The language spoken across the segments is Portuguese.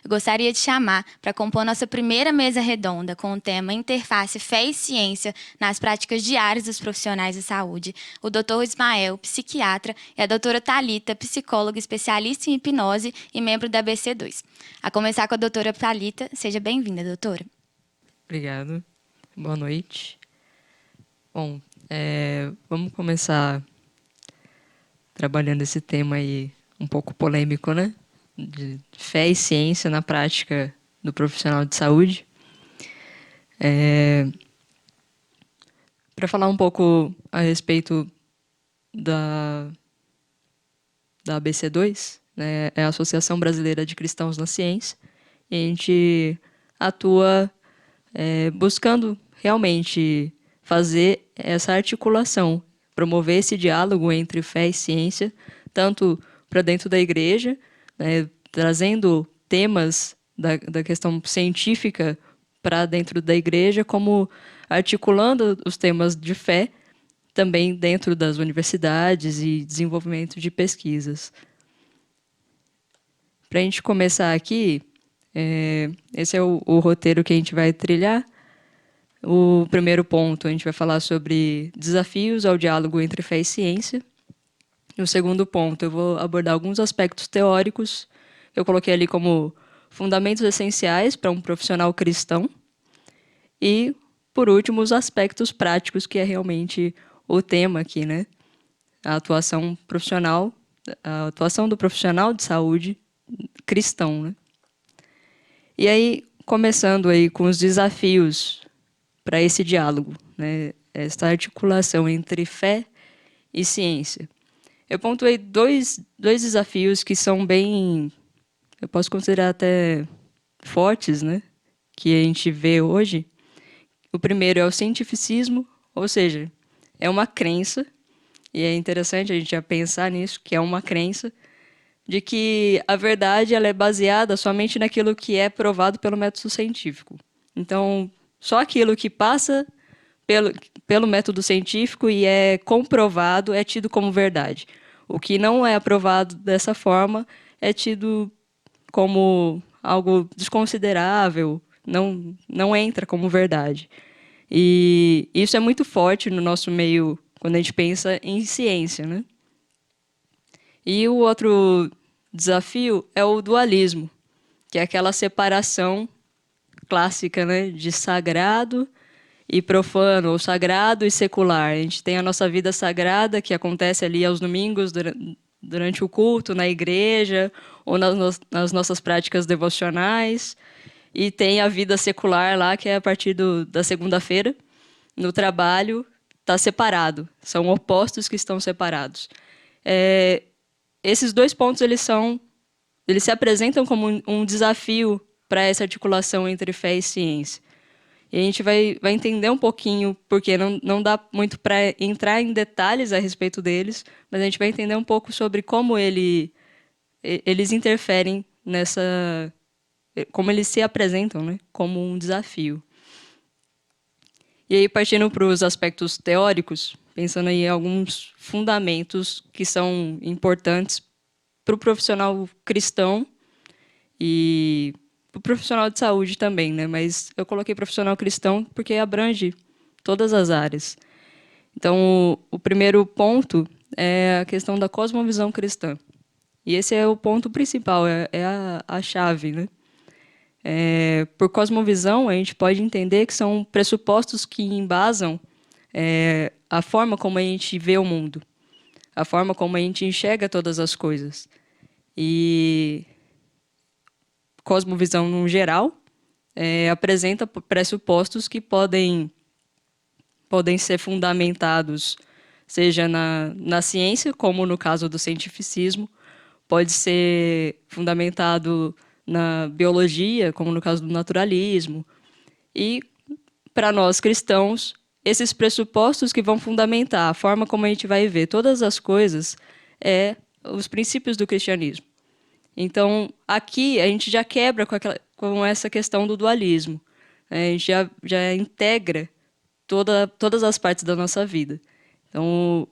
Eu gostaria de chamar para compor nossa primeira mesa redonda com o tema Interface Fé e Ciência nas práticas diárias dos profissionais de saúde, o Dr. Ismael, psiquiatra, e a doutora Thalita, psicóloga especialista em hipnose e membro da BC2. A começar com a doutora Thalita, seja bem-vinda, doutora. Obrigado. Boa noite. Bom, vamos começar trabalhando esse tema aí um pouco polêmico, né? De fé e ciência na prática do profissional de saúde. Para falar um pouco a respeito da, da ABC2, né? É a Associação Brasileira de Cristãos na Ciência, e a gente atua buscando realmente fazer essa articulação, promover esse diálogo entre fé e ciência, tanto para dentro da igreja, né, trazendo temas da questão científica para dentro da igreja, como articulando os temas de fé também dentro das universidades e desenvolvimento de pesquisas. Para a gente começar aqui, esse é o roteiro que a gente vai trilhar. O primeiro ponto, a gente vai falar sobre desafios ao diálogo entre fé e ciência. No segundo ponto, eu vou abordar alguns aspectos teóricos. Eu coloquei ali como fundamentos essenciais para um profissional cristão. E, por último, os aspectos práticos, que é realmente o tema aqui, né? A atuação profissional, a atuação do profissional de saúde cristão, né? E aí, começando aí com os desafios para esse diálogo, né? Esta articulação entre fé e ciência. Eu pontuei dois desafios que são bem, eu posso considerar até fortes, né? Que a gente vê hoje. O primeiro é o cientificismo, ou seja, é uma crença, e é interessante a gente já pensar nisso, que é uma crença de que a verdade ela é baseada somente naquilo que é provado pelo método científico. Então, só aquilo que passa pelo, pelo método científico e é comprovado é tido como verdade. O que não é aprovado dessa forma é tido como algo desconsiderável, não entra como verdade. E isso é muito forte no nosso meio quando a gente pensa em ciência, né? E o outro desafio é o dualismo, que é aquela separação clássica, né, de sagrado e profano, ou sagrado e secular. A gente tem a nossa vida sagrada, que acontece ali aos domingos, durante o culto, na igreja, ou nas nossas práticas devocionais. E tem a vida secular lá, que é a partir da segunda-feira, no trabalho, está separado. São opostos que estão separados. Esses dois pontos, eles se apresentam como um desafio para essa articulação entre fé e ciência. E a gente vai entender um pouquinho, porque não dá muito para entrar em detalhes a respeito deles, mas a gente vai entender um pouco sobre como eles interferem nessa. Como eles se apresentam, né, como um desafio. E aí, partindo para os aspectos teóricos, pensando aí em alguns fundamentos que são importantes para o profissional cristão e para o profissional de saúde também, né? Mas eu coloquei profissional cristão porque abrange todas as áreas. Então, o primeiro ponto é a questão da cosmovisão cristã. E esse é o ponto principal, é a chave, né? Por cosmovisão, a gente pode entender que são pressupostos que embasam a forma como a gente vê o mundo, a forma como a gente enxerga todas as coisas. E cosmovisão, no geral, apresenta pressupostos que podem ser fundamentados, seja na ciência, como no caso do cientificismo, pode ser fundamentado na biologia, como no caso do naturalismo. E, para nós cristãos, esses pressupostos que vão fundamentar a forma como a gente vai ver todas as coisas é os princípios do cristianismo. Então, aqui a gente já quebra com essa questão do dualismo. Né? A gente já integra todas as partes da nossa vida. Então,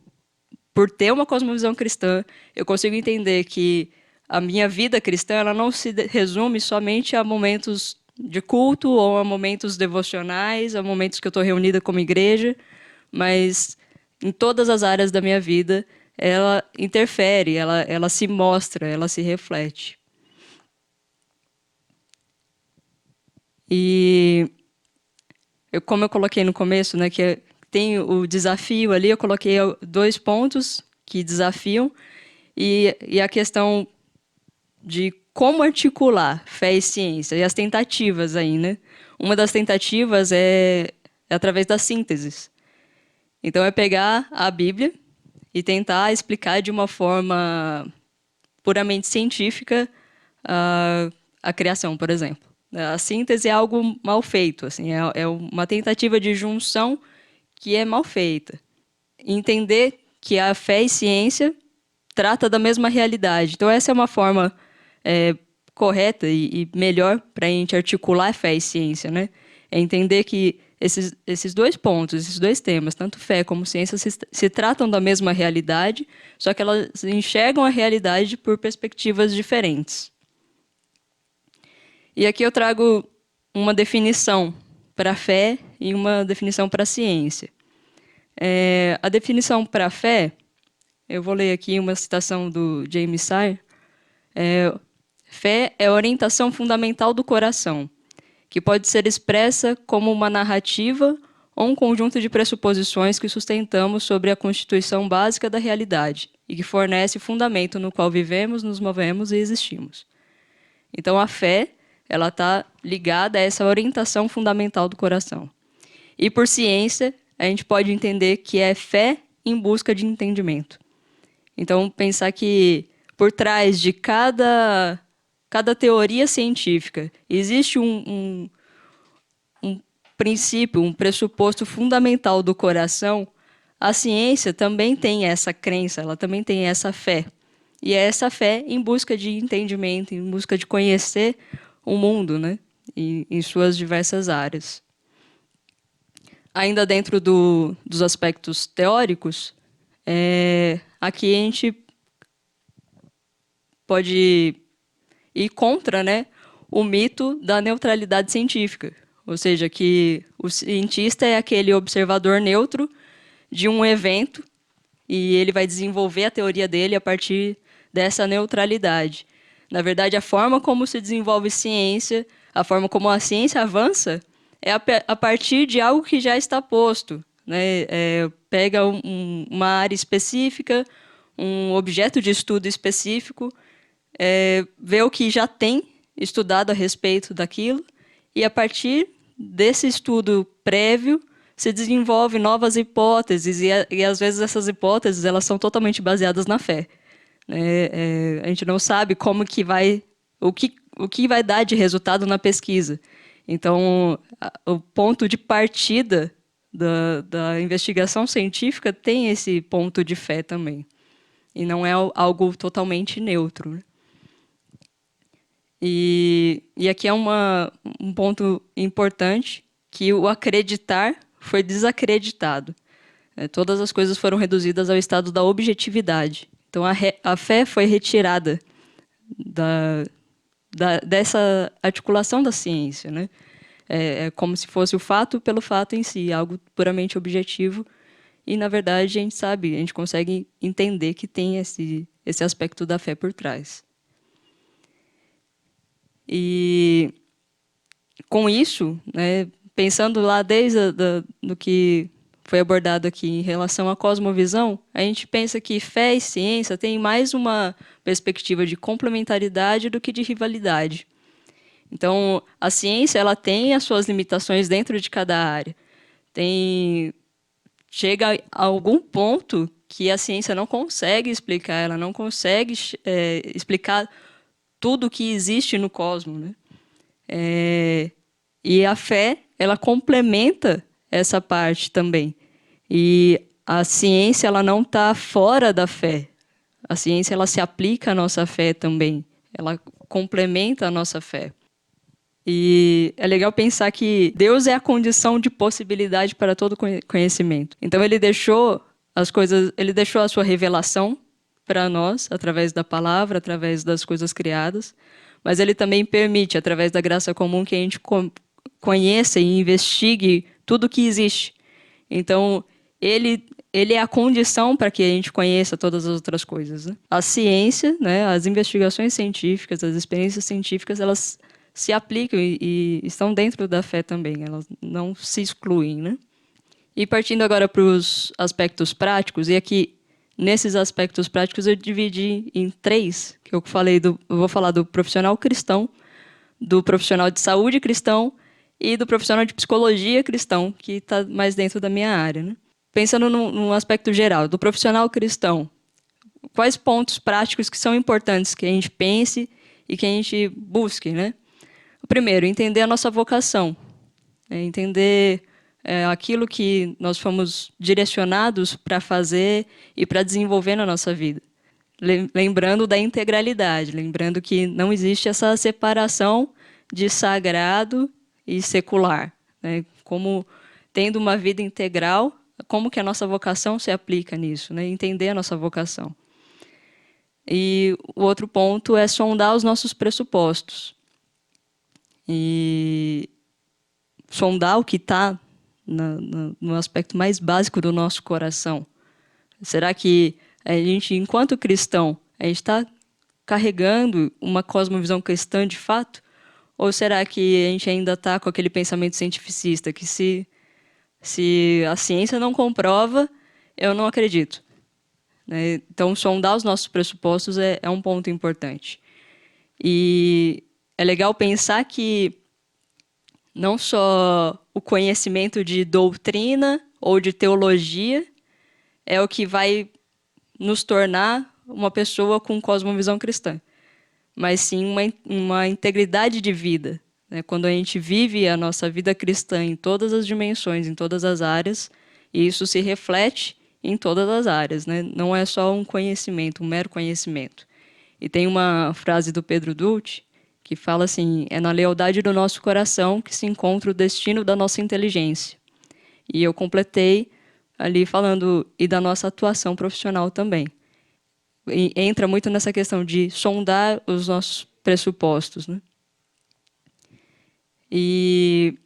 por ter uma cosmovisão cristã, eu consigo entender que a minha vida cristã ela não se resume somente a momentos de culto ou a momentos devocionais, a momentos que eu estou reunida como igreja, mas em todas as áreas da minha vida ela interfere, ela se mostra, ela se reflete. E como eu coloquei no começo, né, que tem o desafio ali, eu coloquei 2 pontos que desafiam e a questão de como articular fé e ciência, e as tentativas aí, né? Uma das tentativas é através das sínteses. Então, é pegar a Bíblia e tentar explicar de uma forma puramente científica a criação, por exemplo. A síntese é algo mal feito, assim, é uma tentativa de junção que é mal feita. Entender que a fé e ciência trata da mesma realidade. Então, essa é uma forma correta e melhor para a gente articular fé e ciência, né? É entender que esses 2 pontos, esses 2 temas, tanto fé como ciência, se tratam da mesma realidade, só que elas enxergam a realidade por perspectivas diferentes. E aqui eu trago uma definição para a fé e uma definição para a ciência. A definição para a fé, eu vou ler aqui uma citação do James Sire. Fé é a orientação fundamental do coração, que pode ser expressa como uma narrativa ou um conjunto de pressuposições que sustentamos sobre a constituição básica da realidade e que fornece o fundamento no qual vivemos, nos movemos e existimos. Então, a fé ela está ligada a essa orientação fundamental do coração. E por ciência, a gente pode entender que é fé em busca de entendimento. Então, pensar que por trás de cada teoria científica existe um princípio, um pressuposto fundamental do coração, a ciência também tem essa crença, ela também tem essa fé. E é essa fé em busca de entendimento, em busca de conhecer o mundo, né? Em suas diversas áreas. Ainda dentro dos aspectos teóricos, aqui a gente pode ir contra, né, o mito da neutralidade científica. Ou seja, que o cientista é aquele observador neutro de um evento e ele vai desenvolver a teoria dele a partir dessa neutralidade. Na verdade, a forma como se desenvolve ciência, a forma como a ciência avança, é a partir de algo que já está posto. Né? Pega uma área específica, um objeto de estudo específico, vê o que já tem estudado a respeito daquilo, e a partir desse estudo prévio, se desenvolve novas hipóteses, e às vezes essas hipóteses elas são totalmente baseadas na fé. A gente não sabe como que o que vai dar de resultado na pesquisa. Então, o ponto de partida da investigação científica tem esse ponto de fé também. E não é algo totalmente neutro. Né? E aqui é um ponto importante, que o acreditar foi desacreditado. Todas as coisas foram reduzidas ao estado da objetividade. Então, a fé foi retirada dessa articulação da ciência. Né? É como se fosse o fato pelo fato em si, algo puramente objetivo. E, na verdade, a gente sabe, a gente consegue entender que tem esse aspecto da fé por trás. E, com isso, né, pensando lá desde do que foi abordado aqui em relação à cosmovisão, a gente pensa que fé e ciência têm mais uma perspectiva de complementaridade do que de rivalidade. Então, a ciência ela tem as suas limitações dentro de cada área. Chega a algum ponto que a ciência não consegue explicar, ela não consegue explicar tudo o que existe no cosmos. Né? E a fé ela complementa essa parte também. E a ciência ela não está fora da fé. A ciência ela se aplica à nossa fé também. Ela complementa a nossa fé. E é legal pensar que Deus é a condição de possibilidade para todo conhecimento. Então ele deixou as coisas, ele deixou a sua revelação para nós, através da palavra, através das coisas criadas, mas ele também permite, através da graça comum, que a gente conheça e investigue tudo que existe. Então, ele é a condição para que a gente conheça todas as outras coisas, né? A ciência, né, as investigações científicas, as experiências científicas, elas se aplicam e estão dentro da fé também, elas não se excluem, né? E partindo agora para os aspectos práticos, e aqui, nesses aspectos práticos, eu dividi em 3, que eu vou falar do profissional cristão, do profissional de saúde cristão e do profissional de psicologia cristão, que está mais dentro da minha área, né? Pensando num aspecto geral, do profissional cristão, quais pontos práticos que são importantes que a gente pense e que a gente busque, né? O primeiro, entender a nossa vocação, né? Entender aquilo que nós fomos direcionados para fazer e para desenvolver na nossa vida. Lembrando da integralidade, lembrando que não existe essa separação de sagrado e secular, né? Como tendo uma vida integral, como que a nossa vocação se aplica nisso, né? Entender a nossa vocação. E o outro ponto é sondar os nossos pressupostos. E sondar o que está no aspecto mais básico do nosso coração. Será que a gente, enquanto cristão, a gente está carregando uma cosmovisão cristã de fato? Ou será que a gente ainda está com aquele pensamento cientificista, que se a ciência não comprova, eu não acredito, né? Então, sondar os nossos pressupostos é um ponto importante. E é legal pensar que não só o conhecimento de doutrina ou de teologia é o que vai nos tornar uma pessoa com cosmovisão cristã, mas sim uma integridade de vida, né? Quando a gente vive a nossa vida cristã em todas as dimensões, em todas as áreas, e isso se reflete em todas as áreas, né? Não é só um conhecimento, um mero conhecimento. E tem uma frase do Pedro Dulce que fala assim: é na lealdade do nosso coração que se encontra o destino da nossa inteligência. E eu completei ali falando e da nossa atuação profissional também. E entra muito nessa questão de sondar os nossos pressupostos, né? E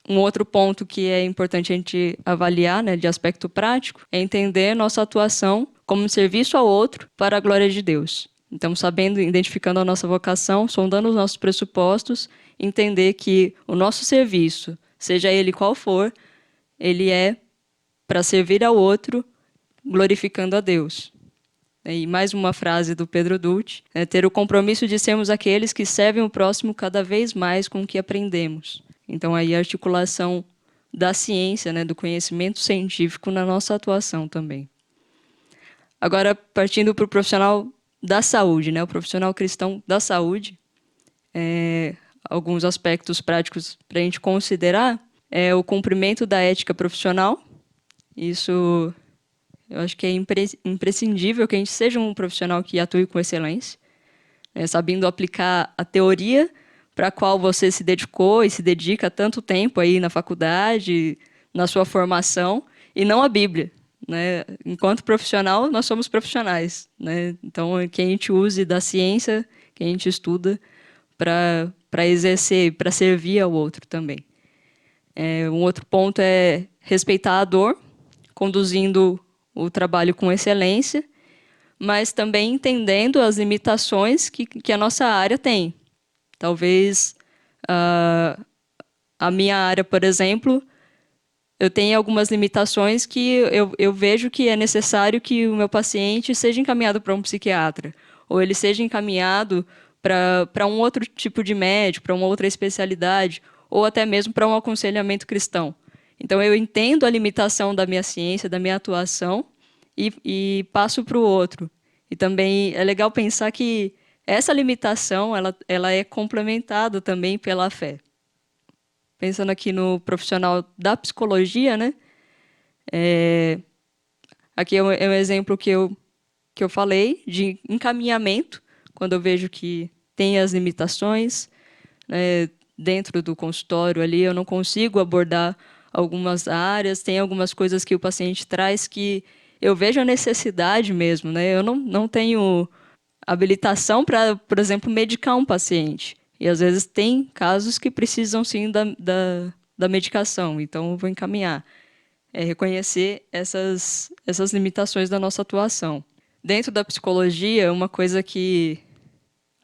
um outro ponto que é importante a gente avaliar, né, de aspecto prático, é entender nossa atuação como um serviço ao outro para a glória de Deus. Então, sabendo, identificando a nossa vocação, sondando os nossos pressupostos, entender que o nosso serviço, seja ele qual for, ele é para servir ao outro, glorificando a Deus. E mais uma frase do Pedro Dulce: ter o compromisso de sermos aqueles que servem o próximo cada vez mais com o que aprendemos. Então, aí a articulação da ciência, né, do conhecimento científico na nossa atuação também. Agora, partindo para o profissional da saúde, né, o profissional cristão da saúde, alguns aspectos práticos para a gente considerar é o cumprimento da ética profissional. Isso eu acho que é imprescindível que a gente seja um profissional que atue com excelência, né, sabendo aplicar a teoria para a qual você se dedicou e se dedica tanto tempo aí na faculdade, na sua formação, e não a Bíblia, né? Enquanto profissional, nós somos profissionais, né? Então, que a gente use da ciência, que a gente estuda para exercer, para servir ao outro também. Um outro ponto é respeitar a dor, conduzindo o trabalho com excelência, mas também entendendo as limitações que a nossa área tem. Talvez a minha área, por exemplo, eu tenho algumas limitações que eu vejo que é necessário que o meu paciente seja encaminhado para um psiquiatra, ou ele seja encaminhado para um outro tipo de médico, para uma outra especialidade, ou até mesmo para um aconselhamento cristão. Então, eu entendo a limitação da minha ciência, da minha atuação, e passo para o outro. E também é legal pensar que essa limitação ela é complementada também pela fé. Pensando aqui no profissional da psicologia, né? Aqui é um exemplo que eu falei de encaminhamento, quando eu vejo que tem as limitações, né, dentro do consultório ali, eu não consigo abordar algumas áreas, tem algumas coisas que o paciente traz que eu vejo a necessidade mesmo, né? Eu não tenho habilitação para, por exemplo, medicar um paciente. E às vezes tem casos que precisam sim da medicação, então eu vou encaminhar. É reconhecer essas limitações da nossa atuação. Dentro da psicologia, uma coisa que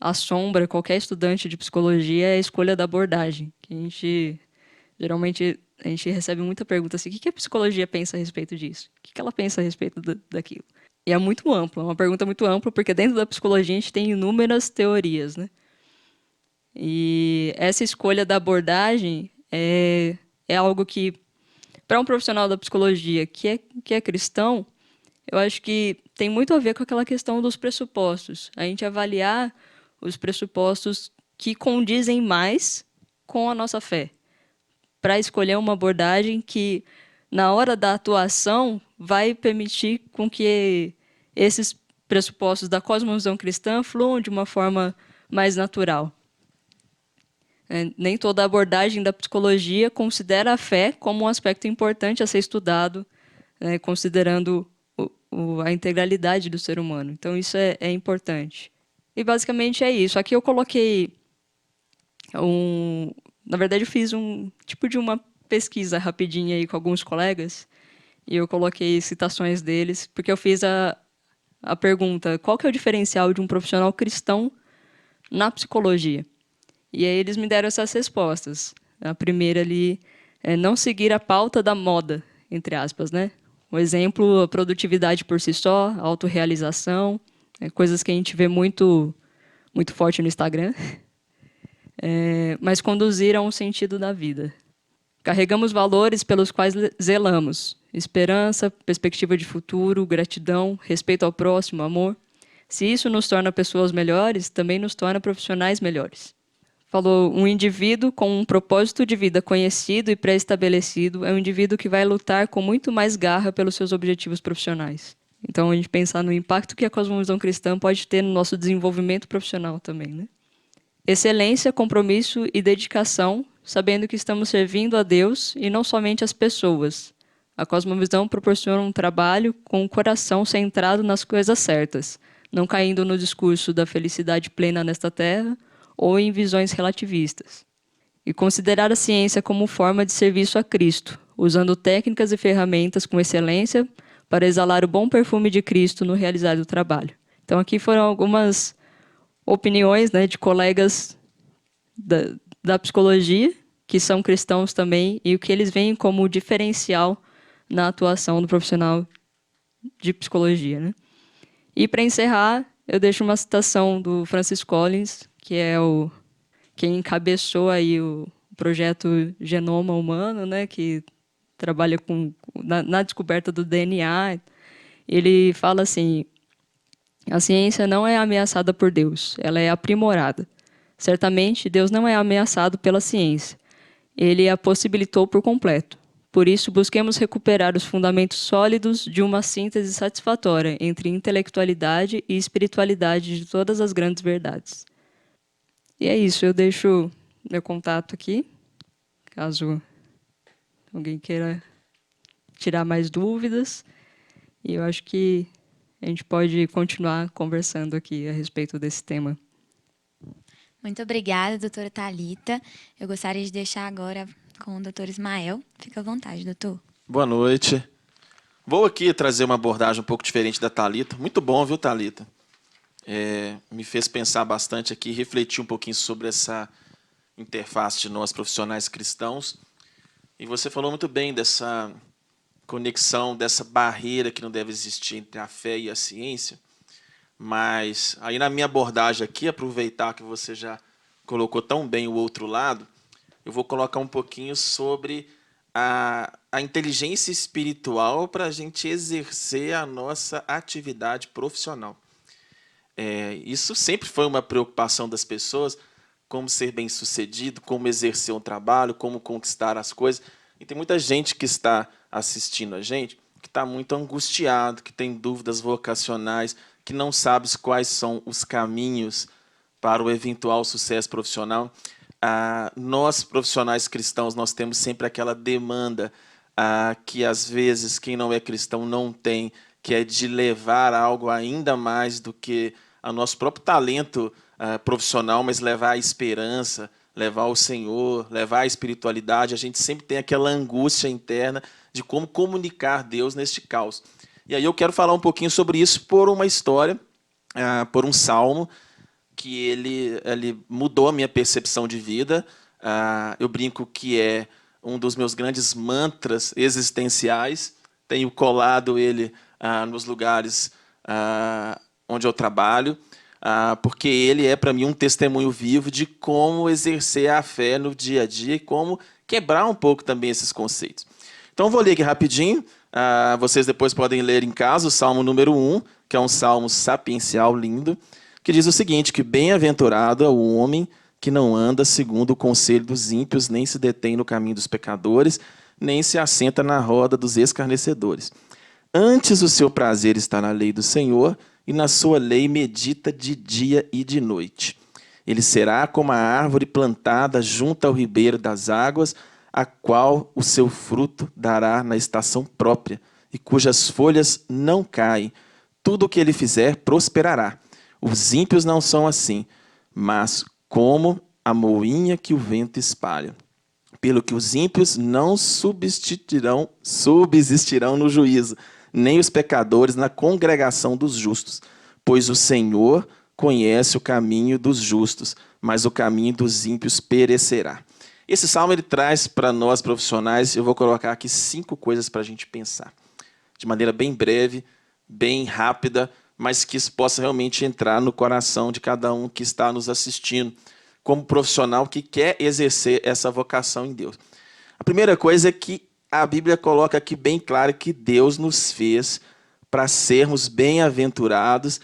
assombra qualquer estudante de psicologia é a escolha da abordagem. Que geralmente, a gente recebe muita pergunta assim, o que a psicologia pensa a respeito disso? O que ela pensa a respeito daquilo? E é muito amplo, é uma pergunta muito ampla, porque dentro da psicologia a gente tem inúmeras teorias, né? E essa escolha da abordagem é algo que, para um profissional da psicologia que é cristão, eu acho que tem muito a ver com aquela questão dos pressupostos. A gente avaliar os pressupostos que condizem mais com a nossa fé, para escolher uma abordagem que, na hora da atuação, vai permitir com que esses pressupostos da cosmovisão cristã fluam de uma forma mais natural. Nem toda abordagem da psicologia considera a fé como um aspecto importante a ser estudado, considerando a integralidade do ser humano. Então, isso é importante. E, basicamente, é isso. Aqui eu coloquei na verdade, eu fiz um tipo de uma pesquisa rapidinha aí com alguns colegas e eu coloquei citações deles, porque eu fiz a pergunta, qual que é o diferencial de um profissional cristão na psicologia? E aí eles me deram essas respostas. A primeira ali é não seguir a pauta da moda, entre aspas, né? Um exemplo, a produtividade por si só, a autorrealização, coisas que a gente vê muito, muito forte no Instagram, mas conduzir a um sentido da vida. Carregamos valores pelos quais zelamos: esperança, perspectiva de futuro, gratidão, respeito ao próximo, amor. Se isso nos torna pessoas melhores, também nos torna profissionais melhores. Falou, um indivíduo com um propósito de vida conhecido e pré-estabelecido é um indivíduo que vai lutar com muito mais garra pelos seus objetivos profissionais. Então, a gente pensar no impacto que a cosmovisão cristã pode ter no nosso desenvolvimento profissional também, né? Excelência, compromisso e dedicação, sabendo que estamos servindo a Deus e não somente as pessoas. A cosmovisão proporciona um trabalho com o coração centrado nas coisas certas, não caindo no discurso da felicidade plena nesta terra ou em visões relativistas. E considerar a ciência como forma de serviço a Cristo, usando técnicas e ferramentas com excelência para exalar o bom perfume de Cristo no realizar do trabalho. Então, aqui foram algumas opiniões, né, de colegas da psicologia, que são cristãos também, e o que eles veem como diferencial na atuação do profissional de psicologia, né? E, para encerrar, eu deixo uma citação do Francis Collins, que é quem encabeçou aí o projeto Genoma Humano, né, que trabalha na descoberta do DNA. Ele fala assim: a ciência não é ameaçada por Deus, ela é aprimorada. Certamente, Deus não é ameaçado pela ciência. Ele a possibilitou por completo. Por isso, busquemos recuperar os fundamentos sólidos de uma síntese satisfatória entre intelectualidade e espiritualidade de todas as grandes verdades. E é isso, eu deixo meu contato aqui, caso alguém queira tirar mais dúvidas. E eu acho que a gente pode continuar conversando aqui a respeito desse tema. Muito obrigada, doutora Thalita. Eu gostaria de deixar agora com o doutor Ismael. Fica à vontade, doutor. Boa noite. Vou aqui trazer uma abordagem um pouco diferente da Thalita. Muito bom, viu, Thalita? Me fez pensar bastante aqui, refletir um pouquinho sobre essa interface de nós profissionais cristãos. E você falou muito bem dessa conexão, dessa barreira que não deve existir entre a fé e a ciência. Mas aí na minha abordagem aqui, aproveitar que você já colocou tão bem o outro lado, eu vou colocar um pouquinho sobre a inteligência espiritual para a gente exercer a nossa atividade profissional. Isso sempre foi uma preocupação das pessoas, como ser bem-sucedido, como exercer um trabalho, como conquistar as coisas. E tem muita gente que está assistindo a gente que está muito angustiado, que tem dúvidas vocacionais, que não sabe quais são os caminhos para o eventual sucesso profissional. Nós, profissionais cristãos, nós temos sempre aquela demanda que, às vezes, quem não é cristão não tem, que é de levar algo ainda mais do que o nosso próprio talento profissional, mas levar a esperança, levar o Senhor, levar a espiritualidade. A gente sempre tem aquela angústia interna de como comunicar Deus neste caos. E aí eu quero falar um pouquinho sobre isso por uma história, por um salmo, que ele mudou a minha percepção de vida. Eu brinco que é um dos meus grandes mantras existenciais. Tenho colado ele nos lugares onde eu trabalho, porque ele é, para mim, um testemunho vivo de como exercer a fé no dia a dia e como quebrar um pouco também esses conceitos. Então, eu vou ler aqui rapidinho. Vocês depois podem ler em casa o Salmo número 1, que é um salmo sapiencial lindo, que diz o seguinte, que bem-aventurado é o homem que não anda segundo o conselho dos ímpios, nem se detém no caminho dos pecadores, nem se assenta na roda dos escarnecedores. Antes o seu prazer está na lei do Senhor, e na sua lei medita de dia e de noite. Ele será como a árvore plantada junto ao ribeiro das águas, a qual o seu fruto dará na estação própria, e cujas folhas não caem. Tudo o que ele fizer prosperará. Os ímpios não são assim, mas como a moinha que o vento espalha. Pelo que os ímpios não subsistirão no juízo, nem os pecadores na congregação dos justos. Pois o Senhor conhece o caminho dos justos, mas o caminho dos ímpios perecerá. Esse salmo ele traz para nós profissionais, eu vou colocar aqui 5 coisas para a gente pensar. De maneira bem breve, bem rápida, mas que isso possa realmente entrar no coração de cada um que está nos assistindo, como profissional que quer exercer essa vocação em Deus. A primeira coisa é que a Bíblia coloca aqui bem claro que Deus nos fez para sermos bem-aventurados,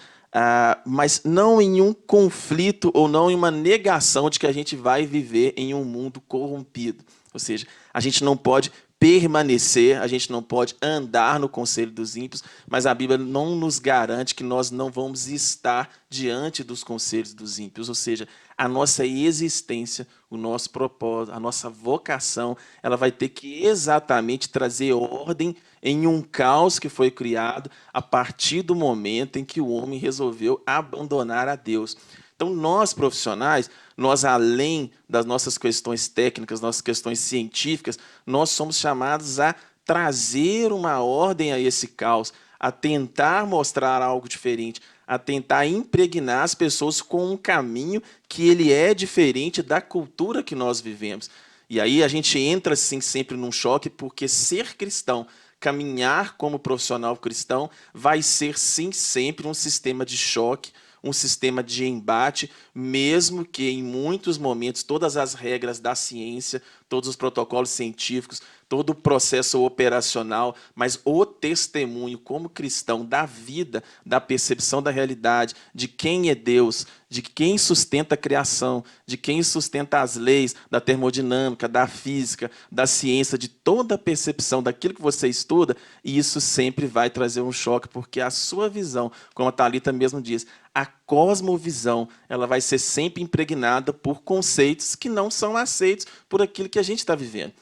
mas não em um conflito ou não em uma negação de que a gente vai viver em um mundo corrompido. Ou seja, a gente não pode permanecer, a gente não pode andar no conselho dos ímpios, mas a Bíblia não nos garante que nós não vamos estar diante dos conselhos dos ímpios. Ou seja, a nossa existência, o nosso propósito, a nossa vocação, ela vai ter que exatamente trazer ordem em um caos que foi criado a partir do momento em que o homem resolveu abandonar a Deus. Então, nós profissionais, nós além das nossas questões técnicas, nossas questões científicas, nós somos chamados a trazer uma ordem a esse caos, a tentar mostrar algo diferente, a tentar impregnar as pessoas com um caminho que ele é diferente da cultura que nós vivemos. E aí a gente entra assim, sempre num choque, porque ser cristão, caminhar como profissional cristão, vai ser sim sempre um sistema de choque, um sistema de embate, mesmo que em muitos momentos todas as regras da ciência, todos os protocolos científicos, todo o processo operacional, mas o testemunho como cristão da vida, da percepção da realidade, de quem é Deus, de quem sustenta a criação, de quem sustenta as leis da termodinâmica, da física, da ciência, de toda a percepção daquilo que você estuda, e isso sempre vai trazer um choque, porque a sua visão, como a Thalita mesmo diz, a cosmovisão, ela vai ser sempre impregnada por conceitos que não são aceitos por aquilo que a gente está vivendo.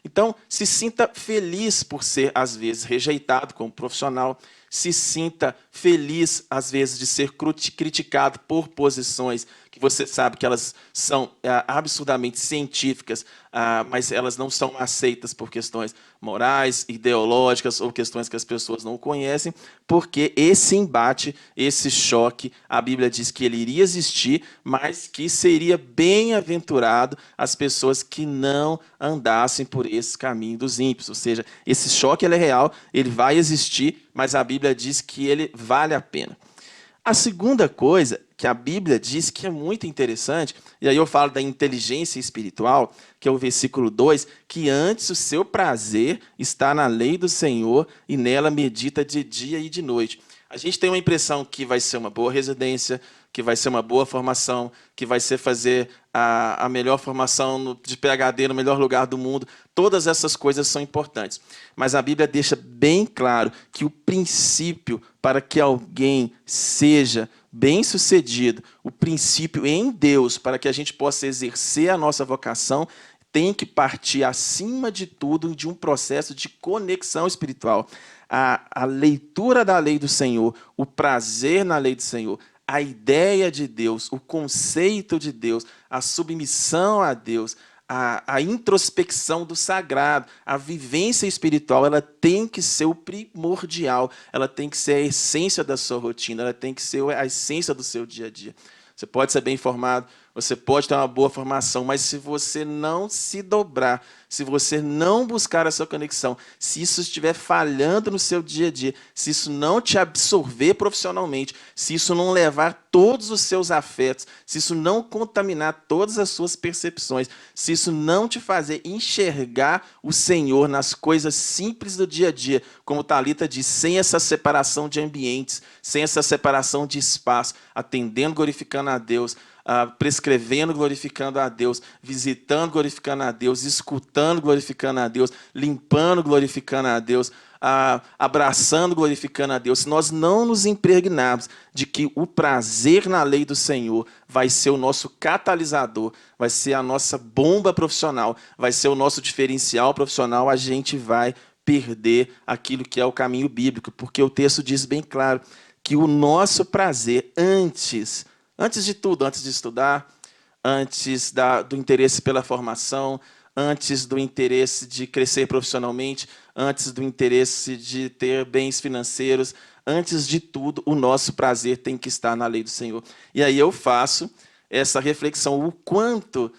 Então, se sinta feliz por ser, às vezes, rejeitado como profissional, se sinta feliz, às vezes, de ser criticado por posições que você sabe que elas são absurdamente científicas, mas elas não são aceitas por questões morais, ideológicas ou questões que as pessoas não conhecem, porque esse embate, esse choque, a Bíblia diz que ele iria existir, mas que seria bem-aventurado as pessoas que não andassem por esse caminho dos ímpios. Ou seja, esse choque ele é real, ele vai existir, mas a Bíblia diz que ele vale a pena. A segunda coisa que a Bíblia diz que é muito interessante, e aí eu falo da inteligência espiritual, que é o versículo 2, que antes o seu prazer está na lei do Senhor e nela medita de dia e de noite. A gente tem uma impressão que vai ser uma boa residência, que vai ser uma boa formação, que vai ser fazer a melhor formação de PhD no melhor lugar do mundo. Todas essas coisas são importantes. Mas a Bíblia deixa bem claro que o princípio para que alguém seja bem-sucedido, o princípio em Deus para que a gente possa exercer a nossa vocação, tem que partir, acima de tudo, de um processo de conexão espiritual. a leitura da lei do Senhor, o prazer na lei do Senhor, a ideia de Deus, o conceito de Deus, a submissão a Deus, a introspecção do sagrado, a vivência espiritual, ela tem que ser o primordial, ela tem que ser a essência da sua rotina, ela tem que ser a essência do seu dia a dia. Você pode ser bem informado, você pode ter uma boa formação, mas se você não se dobrar, se você não buscar essa conexão, se isso estiver falhando no seu dia a dia, se isso não te absorver profissionalmente, se isso não levar todos os seus afetos, se isso não contaminar todas as suas percepções, se isso não te fazer enxergar o Senhor nas coisas simples do dia a dia, como Thalita diz, sem essa separação de ambientes, sem essa separação de espaço, atendendo, glorificando a Deus, prescrevendo, glorificando a Deus, visitando, glorificando a Deus, escutando, glorificando a Deus, limpando, glorificando a Deus, abraçando, glorificando a Deus. Se nós não nos impregnarmos de que o prazer na lei do Senhor vai ser o nosso catalisador, vai ser a nossa bomba profissional, vai ser o nosso diferencial profissional, a gente vai perder aquilo que é o caminho bíblico, porque o texto diz bem claro que o nosso prazer antes de tudo, antes de estudar, antes do interesse pela formação, antes do interesse de crescer profissionalmente, antes do interesse de ter bens financeiros, antes de tudo, o nosso prazer tem que estar na lei do Senhor. E aí eu faço essa reflexão, o quanto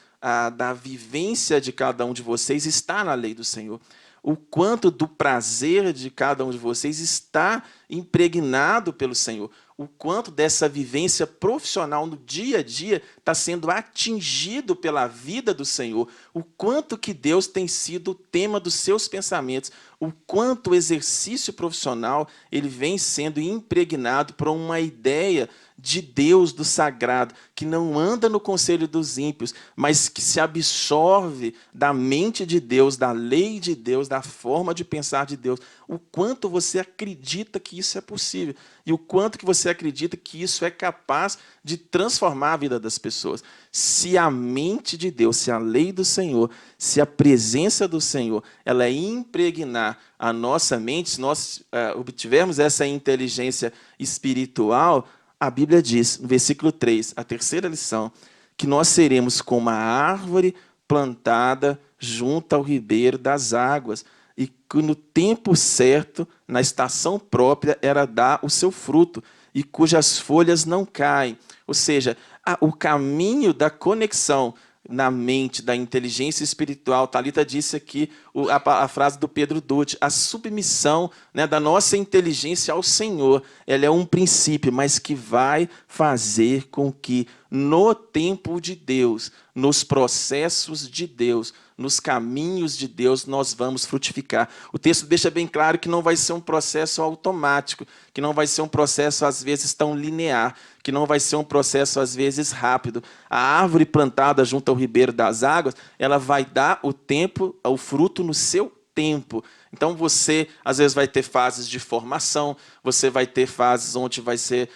da vivência de cada um de vocês está na lei do Senhor. O quanto do prazer de cada um de vocês está impregnado pelo Senhor. O quanto dessa vivência profissional no dia a dia está sendo atingido pela vida do Senhor. O quanto que Deus tem sido o tema dos seus pensamentos. O quanto o exercício profissional ele vem sendo impregnado por uma ideia de Deus, do sagrado, que não anda no conselho dos ímpios, mas que se absorve da mente de Deus, da lei de Deus, da forma de pensar de Deus. O quanto você acredita que isso é possível e o quanto que você acredita que isso é capaz de transformar a vida das pessoas. Se a mente de Deus, se a lei do Senhor, se a presença do Senhor, ela impregnar a nossa mente, se nós obtivermos essa inteligência espiritual, a Bíblia diz, no versículo 3, a terceira lição, que nós seremos como a árvore plantada junto ao ribeiro das águas, e que no tempo certo, na estação própria, ela dá o seu fruto, e cujas folhas não caem. Ou seja, o caminho da conexão na mente, da inteligência espiritual. Thalita disse aqui a frase do Pedro Dutti, a submissão, né, da nossa inteligência ao Senhor, ela é um princípio, mas que vai fazer com que no tempo de Deus, nos processos de Deus, nos caminhos de Deus, nós vamos frutificar. O texto deixa bem claro que não vai ser um processo automático, que não vai ser um processo, às vezes, tão linear, que não vai ser um processo, às vezes, rápido. A árvore plantada junto ao ribeiro das águas, ela vai dar o fruto no seu tempo. Então você, às vezes, vai ter fases de formação, você vai ter fases onde vai ser,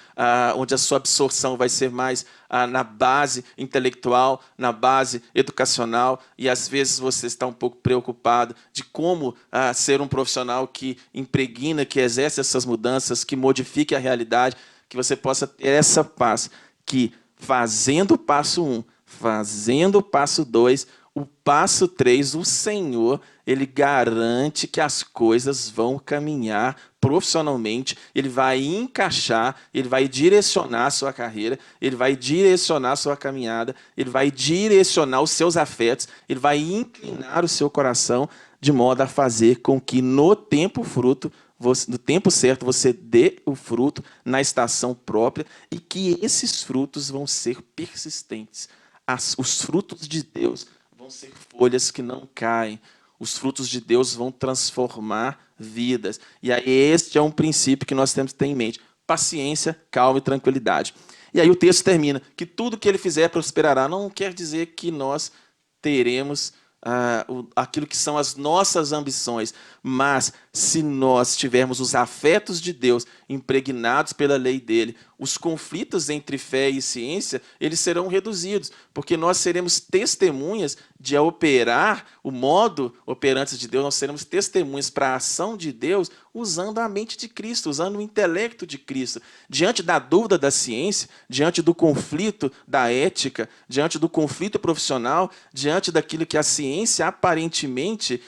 onde a sua absorção vai ser mais na base intelectual, na base educacional, e às vezes você está um pouco preocupado de como ser um profissional que impregna, que exerce essas mudanças, que modifique a realidade, que você possa ter essa paz, que fazendo o passo 1, fazendo o passo 2, o passo 3, o Senhor, ele garante que as coisas vão caminhar profissionalmente, ele vai encaixar, ele vai direcionar a sua carreira, ele vai direcionar a sua caminhada, ele vai direcionar os seus afetos, ele vai inclinar o seu coração de modo a fazer com que no tempo certo você dê o fruto na estação própria e que esses frutos vão ser persistentes. Os frutos de Deus vão ser folhas que não caem. Os frutos de Deus vão transformar vidas. E aí este é um princípio que nós temos que ter em mente. Paciência, calma e tranquilidade. E aí o texto termina, que tudo que ele fizer prosperará. Não quer dizer que nós teremos aquilo que são as nossas ambições, mas se nós tivermos os afetos de Deus impregnados pela lei dele, os conflitos entre fé e ciência, eles serão reduzidos, porque nós seremos testemunhas de operar O modo operante de Deus, nós seremos testemunhas para a ação de Deus usando a mente de Cristo, usando o intelecto de Cristo. Diante da dúvida da ciência, diante do conflito da ética, diante do conflito profissional, diante daquilo que a ciência aparentemente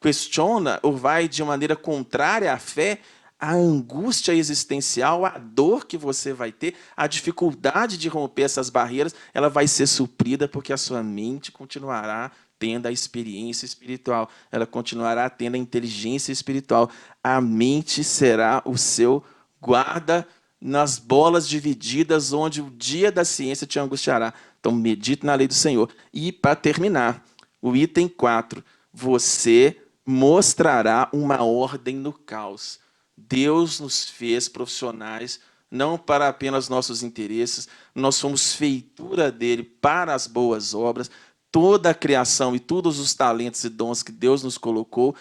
questiona ou vai de maneira contrária à fé, a angústia existencial, a dor que você vai ter, a dificuldade de romper essas barreiras, ela vai ser suprida porque a sua mente continuará tendo a experiência espiritual, ela continuará tendo a inteligência espiritual. A mente será o seu guarda nas bolas divididas, onde o dia da ciência te angustiará. Então, medite na lei do Senhor. E, para terminar, o item 4, você mostrará uma ordem no caos. Deus nos fez profissionais, não para apenas nossos interesses, nós somos feitura dele para as boas obras. Toda a criação e todos os talentos e dons que Deus nos colocou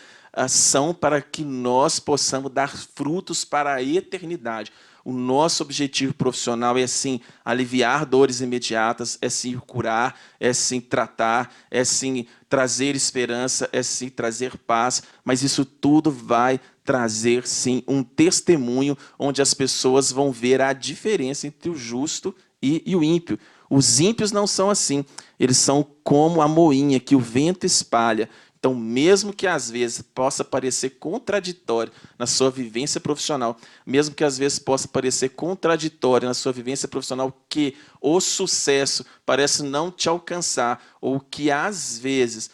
são para que nós possamos dar frutos para a eternidade. O nosso objetivo profissional é, sim, aliviar dores imediatas, é, sim, curar, é, sim, tratar, é, sim, trazer esperança, é, sim, trazer paz, mas isso tudo vai trazer, sim, um testemunho onde as pessoas vão ver a diferença entre o justo e o ímpio. Os ímpios não são assim, eles são como a moinha que o vento espalha. Então, mesmo que às vezes possa parecer contraditório na sua vivência profissional, mesmo que às vezes possa parecer contraditório na sua vivência profissional, que o sucesso parece não te alcançar, ou que às vezes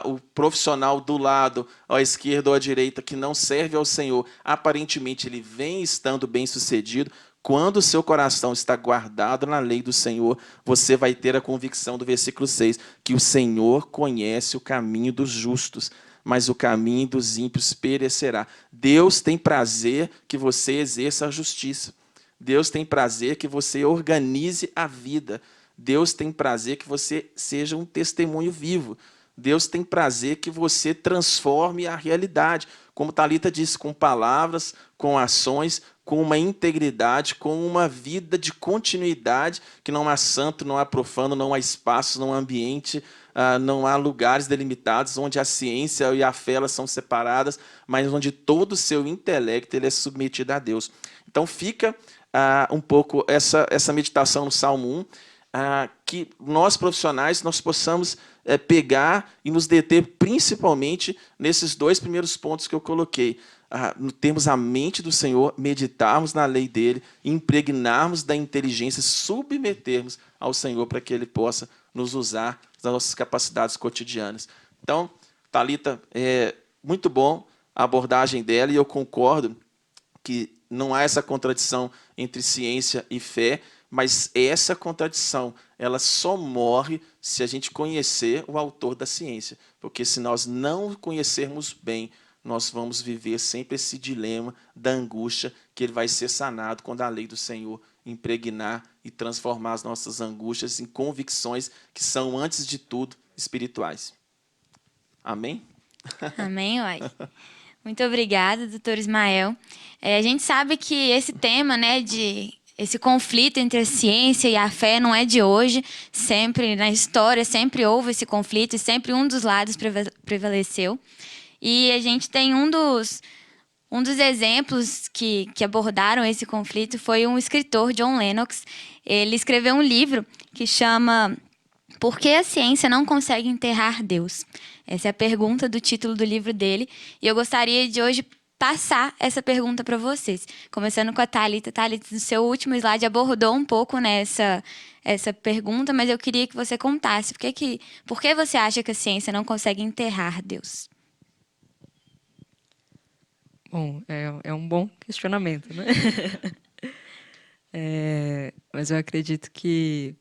o profissional do lado, à esquerda ou à direita, que não serve ao Senhor, aparentemente ele vem estando bem-sucedido. Quando o seu coração está guardado na lei do Senhor, você vai ter a convicção do versículo 6, que o Senhor conhece o caminho dos justos, mas o caminho dos ímpios perecerá. Deus tem prazer que você exerça a justiça. Deus tem prazer que você organize a vida. Deus tem prazer que você seja um testemunho vivo. Deus tem prazer que você transforme a realidade. Como Thalita disse, com palavras, com ações, com uma integridade, com uma vida de continuidade, que não há santo, não há profano, não há espaço, não há ambiente, não há lugares delimitados onde a ciência e a fé elas são separadas, mas onde todo o seu intelecto ele é submetido a Deus. Então fica um pouco essa meditação no Salmo 1, que nós profissionais nós possamos pegar e nos deter principalmente nesses dois primeiros pontos que eu coloquei. Termos a mente do Senhor, meditarmos na lei dele, impregnarmos da inteligência, submetermos ao Senhor para que ele possa nos usar nas nossas capacidades cotidianas. Então, Thalita, é muito bom a abordagem dela e eu concordo que não há essa contradição entre ciência e fé, mas essa contradição ela só morre se a gente conhecer o autor da ciência, porque se nós não o conhecermos bem, nós vamos viver sempre esse dilema da angústia, que ele vai ser sanado quando a lei do Senhor impregnar e transformar as nossas angústias em convicções que são, antes de tudo, espirituais. Amém? Amém, uai. Muito obrigada, doutor Ismael. A gente sabe que esse tema, né, esse conflito entre a ciência e a fé não é de hoje. Sempre na história, sempre houve esse conflito e sempre um dos lados prevaleceu. E a gente tem um dos exemplos que abordaram esse conflito foi um escritor, John Lennox. Ele escreveu um livro que chama Por que a ciência não consegue enterrar Deus? Essa é a pergunta do título do livro dele. E eu gostaria de hoje passar essa pergunta para vocês. Começando com a Thalita. Thalita, no seu último slide abordou um pouco essa pergunta, mas eu queria que você contasse. Por que você acha que a ciência não consegue enterrar Deus? Bom, é um bom questionamento, né? Mas eu acredito que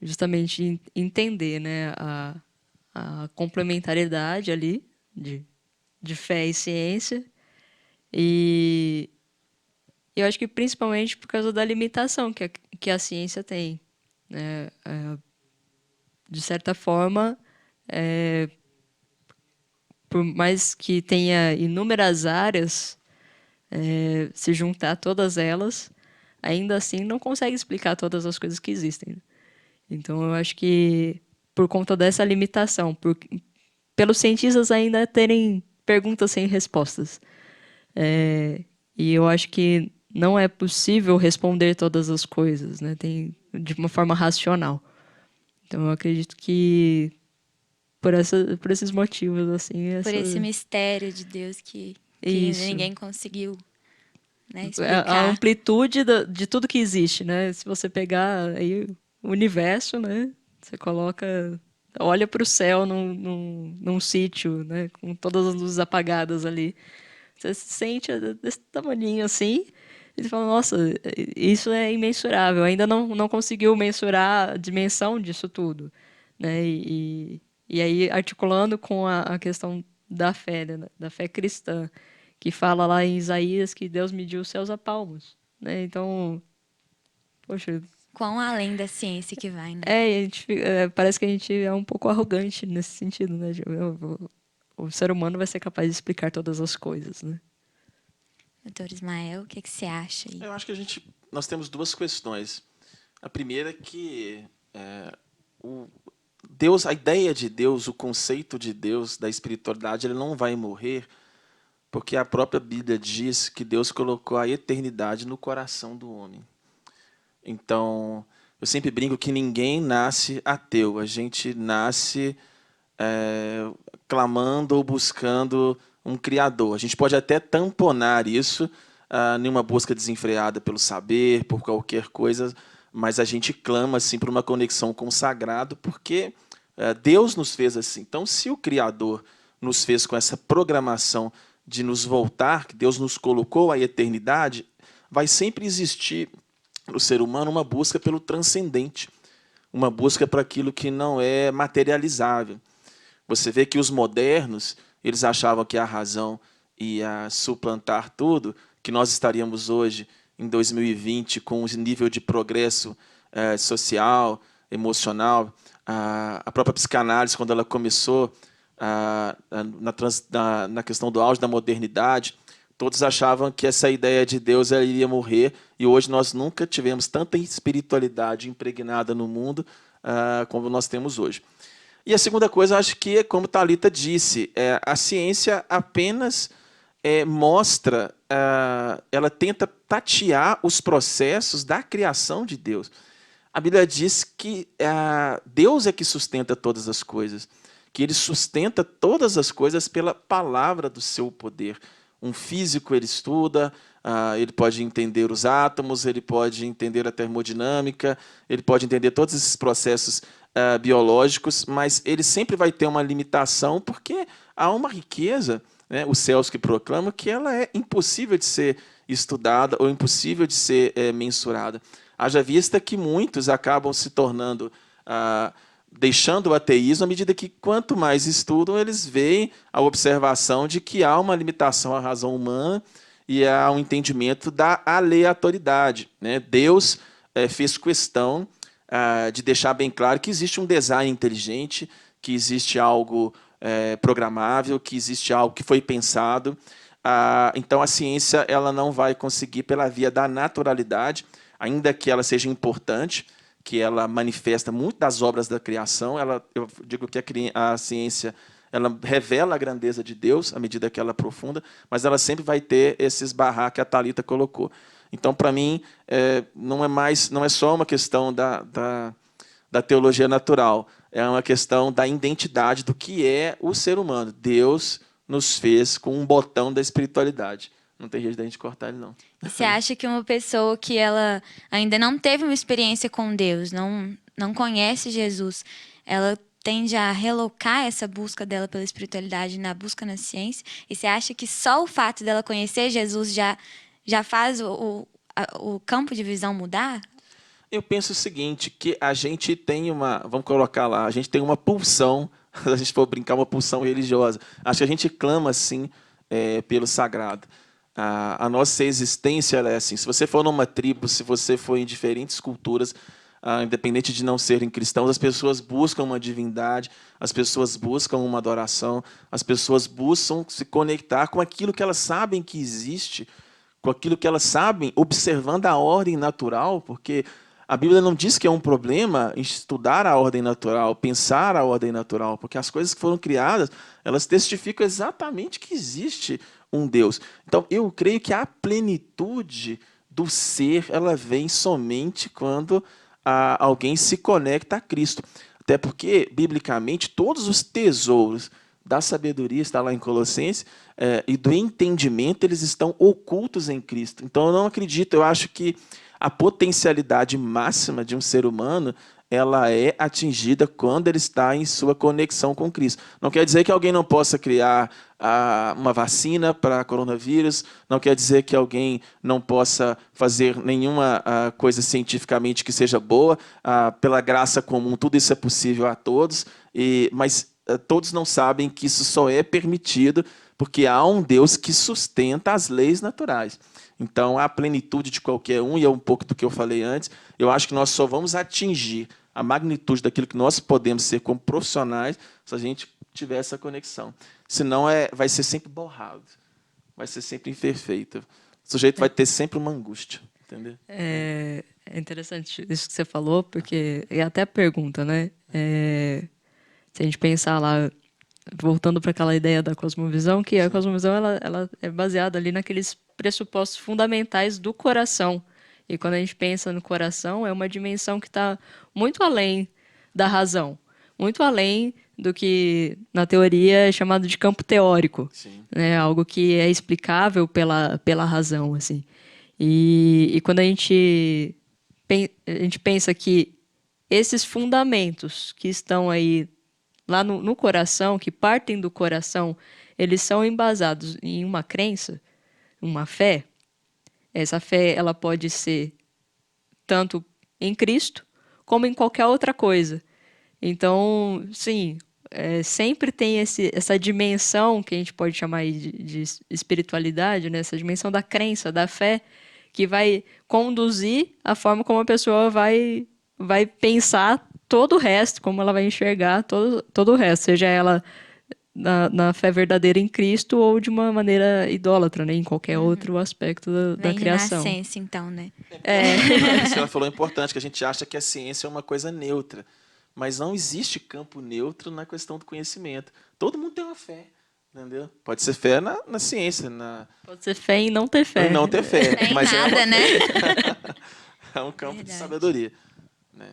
justamente entender, né, a complementariedade ali de fé e ciência, e eu acho que principalmente por causa da limitação que a ciência tem, né? De certa forma, por mais que tenha inúmeras áreas, se juntar todas elas, ainda assim não consegue explicar todas as coisas que existem. Então, eu acho que por conta dessa limitação, pelos cientistas ainda terem perguntas sem respostas. E eu acho que não é possível responder todas as coisas, né? De uma forma racional. Então, eu acredito que por esses motivos, assim... Por esse mistério de Deus que Isso. ninguém conseguiu, né, A explicar. amplitude de tudo que existe, né? Se você pegar aí o universo, né? Você olha para o céu num sítio, né? Com todas as luzes apagadas ali. Você se sente desse tamaninho assim, e você fala, nossa, isso é imensurável. Ainda não conseguiu mensurar a dimensão disso tudo, né? E aí, articulando com a questão da fé, né? Da fé cristã, que fala lá em Isaías que Deus mediu os céus a palmos, né? Então, poxa, Quão além da ciência que vai, né? parece que a gente é um pouco arrogante nesse sentido, né? O ser humano vai ser capaz de explicar todas as coisas, né? Doutor Ismael, o que você acha aí? Eu acho que nós temos duas questões. A primeira é que Deus, a ideia de Deus, o conceito de Deus, da espiritualidade, ele não vai morrer, porque a própria Bíblia diz que Deus colocou a eternidade no coração do homem. Então, eu sempre brinco que ninguém nasce ateu. A gente nasce clamando ou buscando um Criador. A gente pode até tamponar isso em uma busca desenfreada pelo saber, por qualquer coisa, mas a gente clama assim por uma conexão com o sagrado, porque Deus nos fez assim. Então, se o Criador nos fez com essa programação de nos voltar, que Deus nos colocou à eternidade, vai sempre existir no ser humano uma busca pelo transcendente, uma busca para aquilo que não é materializável. Você vê que os modernos, eles achavam que a razão ia suplantar tudo, que nós estaríamos hoje, em 2020, com um nível de progresso social, emocional. A própria psicanálise, quando ela começou na questão do auge da modernidade, todos achavam que essa ideia de Deus iria morrer, e hoje nós nunca tivemos tanta espiritualidade impregnada no mundo como nós temos hoje. E a segunda coisa, acho que, como Thalita disse, a ciência apenas mostra, ela tenta tatear os processos da criação de Deus. A Bíblia diz que Deus é que sustenta todas as coisas, que Ele sustenta todas as coisas pela palavra do seu poder. Um físico, ele estuda, ele pode entender os átomos, ele pode entender a termodinâmica, ele pode entender todos esses processos biológicos, mas ele sempre vai ter uma limitação, porque há uma riqueza, né, os céus que proclamam, que ela é impossível de ser estudada ou impossível de ser mensurada. Haja vista que muitos acabam se tornando, deixando o ateísmo, à medida que, quanto mais estudam, eles veem a observação de que há uma limitação à razão humana e há um entendimento da aleatoriedade, né? Deus fez questão de deixar bem claro que existe um design inteligente, que existe algo programável, que existe algo que foi pensado. Então, a ciência ela não vai conseguir, pela via da naturalidade, ainda que ela seja importante, que ela manifesta muito das obras da criação. Eu digo que a ciência ela revela a grandeza de Deus à medida que ela aprofunda, mas ela sempre vai ter esses barrar que a Thalita colocou. Então, para mim, não é só uma questão da teologia natural, é uma questão da identidade do que é o ser humano. Deus nos fez com um botão da espiritualidade. Não tem jeito da gente cortar ele, não. E você acha que uma pessoa que ela ainda não teve uma experiência com Deus, não conhece Jesus, ela tende a relocar essa busca dela pela espiritualidade na busca na ciência? E você acha que só o fato dela conhecer Jesus já faz o campo de visão mudar? Eu penso o seguinte, que a gente tem vamos colocar lá, a gente tem uma pulsão, se a gente for brincar, uma pulsão religiosa. Acho que a gente clama, assim, pelo sagrado. A nossa existência ela é assim. Se você for numa tribo, se você for em diferentes culturas, independente de não serem cristãos, as pessoas buscam uma divindade, as pessoas buscam uma adoração, as pessoas buscam se conectar com aquilo que elas sabem que existe, com aquilo que elas sabem, observando a ordem natural, porque A Bíblia não diz que é um problema estudar a ordem natural, pensar a ordem natural, porque as coisas que foram criadas, elas testificam exatamente que existe um Deus. Então, eu creio que a plenitude do ser, ela vem somente quando alguém se conecta a Cristo. Até porque, biblicamente, todos os tesouros da sabedoria, está lá em Colossenses, e do entendimento, eles estão ocultos em Cristo. Então, eu não acredito, eu acho que a potencialidade máxima de um ser humano, ela é atingida quando ele está em sua conexão com Cristo. Não quer dizer que alguém não possa criar uma vacina para coronavírus, não quer dizer que alguém não possa fazer nenhuma coisa cientificamente que seja boa, pela graça comum, tudo isso é possível a todos, mas todos não sabem que isso só é permitido porque há um Deus que sustenta as leis naturais. Então, a plenitude de qualquer um, e é um pouco do que eu falei antes, eu acho que nós só vamos atingir a magnitude daquilo que nós podemos ser como profissionais se a gente tiver essa conexão. Senão, vai ser sempre borrado, vai ser sempre imperfeito. O sujeito vai ter sempre uma angústia. Entendeu? É interessante isso que você falou, porque é até a pergunta, né? Se a gente pensar lá, voltando para aquela ideia da cosmovisão, que a cosmovisão ela é baseada ali naqueles pressupostos fundamentais do coração. E quando a gente pensa no coração, é uma dimensão que está muito além da razão, muito além do que na teoria é chamado de campo teórico, né? Algo que é explicável pela razão, assim. E quando a gente pensa que esses fundamentos que estão aí lá no coração, que partem do coração, eles são embasados em uma crença, uma fé. Essa fé ela pode ser tanto em Cristo como em qualquer outra coisa. Então, sim, sempre tem essa dimensão que a gente pode chamar aí de espiritualidade, né? Essa dimensão da crença, da fé, que vai conduzir a forma como a pessoa vai pensar todo o resto, como ela vai enxergar todo o resto, seja ela na fé verdadeira em Cristo ou de uma maneira idólatra, né, em qualquer outro aspecto da criação. Vem de nascença, então, né? Isso que ela falou é importante, que a gente acha que a ciência é uma coisa neutra, mas não existe campo neutro na questão do conhecimento. Todo mundo tem uma fé, entendeu? Pode ser fé na ciência. Pode ser fé em não ter fé. Em não ter fé. Fé em mas nada, é né? É um campo de Verdade. sabedoria. Né?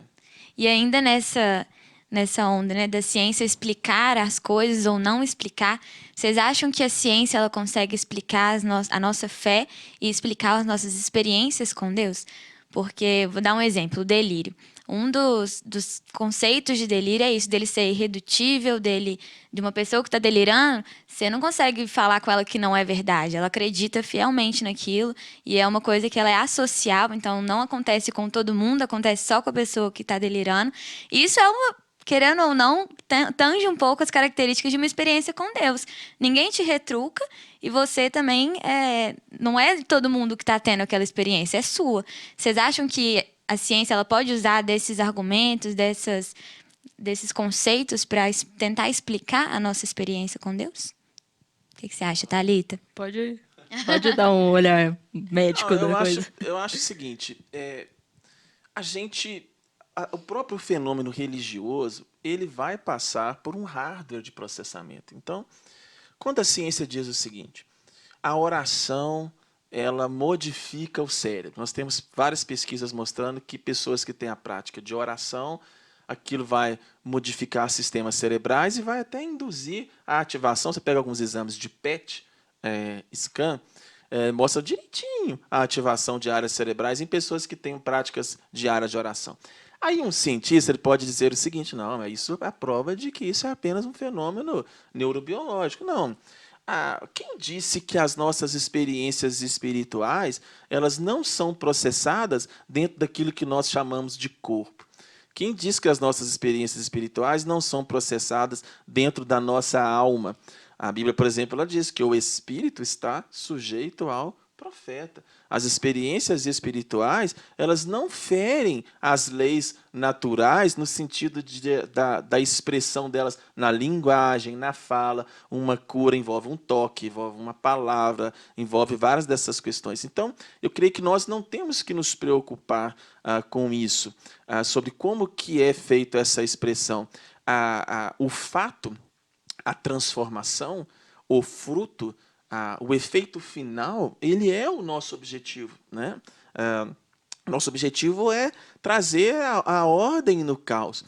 E ainda nessa onda, né, da ciência explicar as coisas ou não explicar, vocês acham que a ciência ela consegue explicar a nossa fé e explicar as nossas experiências com Deus? Porque, vou dar um exemplo, o delírio. Um dos conceitos de delírio é isso, dele ser irredutível, de uma pessoa que está delirando, você não consegue falar com ela que não é verdade. Ela acredita fielmente naquilo e é uma coisa que ela é associável, então não acontece com todo mundo, acontece só com a pessoa que está delirando. E isso querendo ou não, tange um pouco as características de uma experiência com Deus. Ninguém te retruca e você também não é todo mundo que está tendo aquela experiência, é sua. Vocês acham que a ciência ela pode usar desses argumentos, desses conceitos para tentar explicar a nossa experiência com Deus? O que você acha, Thalita? Pode dar um olhar médico da coisa. Eu acho o seguinte, o próprio fenômeno religioso, ele vai passar por um hardware de processamento. Então, quando a ciência diz o seguinte, a oração ela modifica o cérebro. Nós temos várias pesquisas mostrando que pessoas que têm a prática de oração, aquilo vai modificar sistemas cerebrais e vai até induzir a ativação. Você pega alguns exames de PET, scan, mostra direitinho a ativação de áreas cerebrais em pessoas que têm práticas diárias de oração. Aí um cientista ele pode dizer o seguinte, não, isso é a prova de que isso é apenas um fenômeno neurobiológico. Não. Quem disse que as nossas experiências espirituais elas não são processadas dentro daquilo que nós chamamos de corpo? Quem diz que as nossas experiências espirituais não são processadas dentro da nossa alma? A Bíblia, por exemplo, ela diz que o espírito está sujeito ao profeta. As experiências espirituais, elas não ferem as leis naturais no sentido da expressão delas na linguagem, na fala. Uma cura envolve um toque, envolve uma palavra, envolve várias dessas questões. Então, eu creio que nós não temos que nos preocupar com isso, sobre como que é feita essa expressão. O fato, a transformação, o fruto, o efeito final, ele é o nosso objetivo, né? Nosso objetivo é trazer a ordem no caos.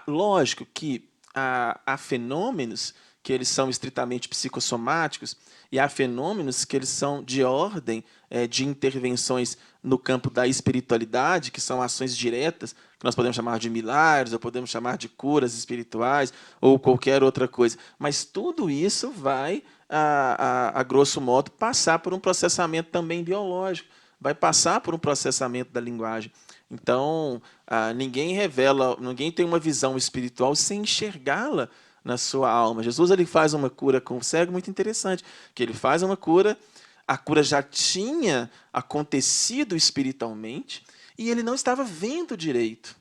Lógico que há fenômenos que eles são estritamente psicossomáticos e há fenômenos que eles são de ordem de intervenções no campo da espiritualidade, que são ações diretas, que nós podemos chamar de milagres, ou podemos chamar de curas espirituais, ou qualquer outra coisa. Mas tudo isso vai, a grosso modo, passar por um processamento também biológico, vai passar por um processamento da linguagem. Então, ninguém tem uma visão espiritual sem enxergá-la na sua alma. Jesus ele faz uma cura com o cego muito interessante, que ele faz uma cura, a cura já tinha acontecido espiritualmente e ele não estava vendo direito,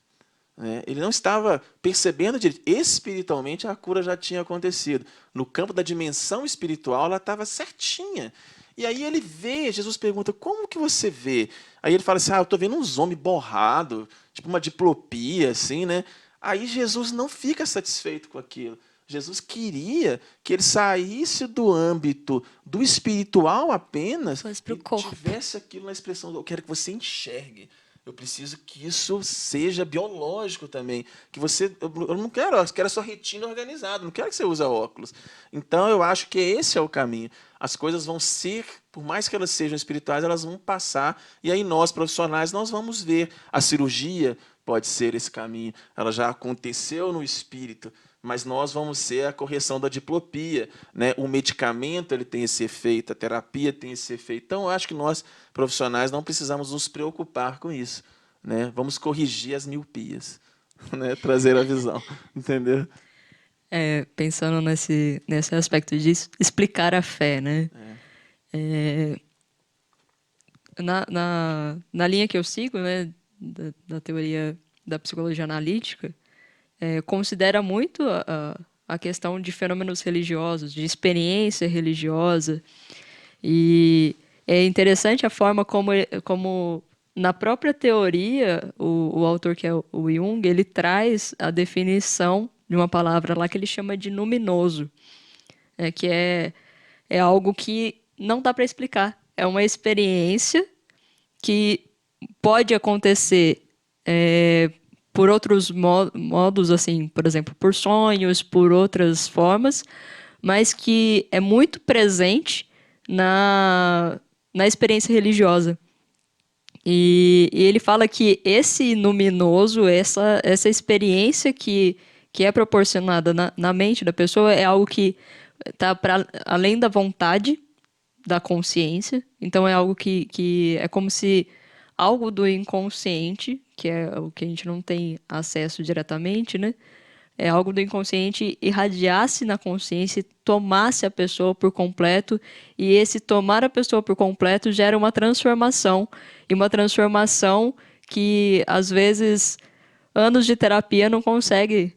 né? Ele não estava percebendo direito. Espiritualmente, a cura já tinha acontecido. No campo da dimensão espiritual, ela estava certinha. E aí ele vê, Jesus pergunta, como que você vê? Aí ele fala assim, eu estou vendo uns homens borrados, tipo uma diplopia, assim, né? Aí Jesus não fica satisfeito com aquilo. Jesus queria que ele saísse do âmbito do espiritual apenas e tivesse aquilo na expressão, eu quero que você enxergue. Eu preciso que isso seja biológico também. Que eu não quero, eu quero a sua retina organizada, não quero que você use óculos. Então, eu acho que esse é o caminho. As coisas vão ser, por mais que elas sejam espirituais, elas vão passar. E aí nós, profissionais, nós vamos ver. A cirurgia pode ser esse caminho. Ela já aconteceu no espírito, mas nós vamos ser a correção da diplopia, né? O medicamento ele tem esse efeito, a terapia tem esse efeito. Então, eu acho que nós, profissionais, não precisamos nos preocupar com isso, né? Vamos corrigir as miopias, né? Trazer a visão, entendeu? Pensando nesse aspecto de explicar a fé, né? Na linha que eu sigo, né, da teoria da psicologia analítica, considera muito a questão de fenômenos religiosos, de experiência religiosa. E é interessante a forma como na própria teoria, o autor, que é o Jung, ele traz a definição de uma palavra lá que ele chama de luminoso, que é algo que não dá para explicar. É uma experiência que pode acontecer por outros modos, assim, por exemplo, por sonhos, por outras formas, mas que é muito presente na experiência religiosa. E ele fala que esse luminoso, essa experiência que é proporcionada na mente da pessoa é algo que está além da vontade, da consciência. Então, é algo que é como se algo do inconsciente, que é o que a gente não tem acesso diretamente, né? É algo do inconsciente irradiasse na consciência e tomasse a pessoa por completo. E esse tomar a pessoa por completo gera uma transformação. E uma transformação que, às vezes, anos de terapia não consegue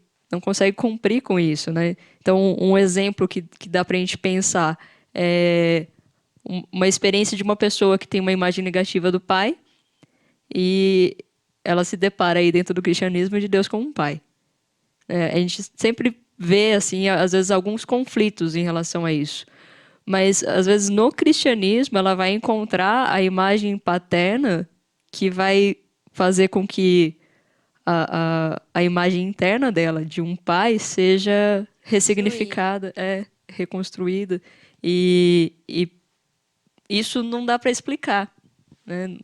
cumprir com isso, né? Então, um exemplo que dá para a gente pensar é uma experiência de uma pessoa que tem uma imagem negativa do pai e ela se depara aí dentro do cristianismo de Deus como um pai. A gente sempre vê, assim, às vezes, alguns conflitos em relação a isso. Mas, às vezes, no cristianismo, ela vai encontrar a imagem paterna que vai fazer com que a imagem interna dela, de um pai, seja ressignificada, reconstruída. E isso não dá para explicar, né?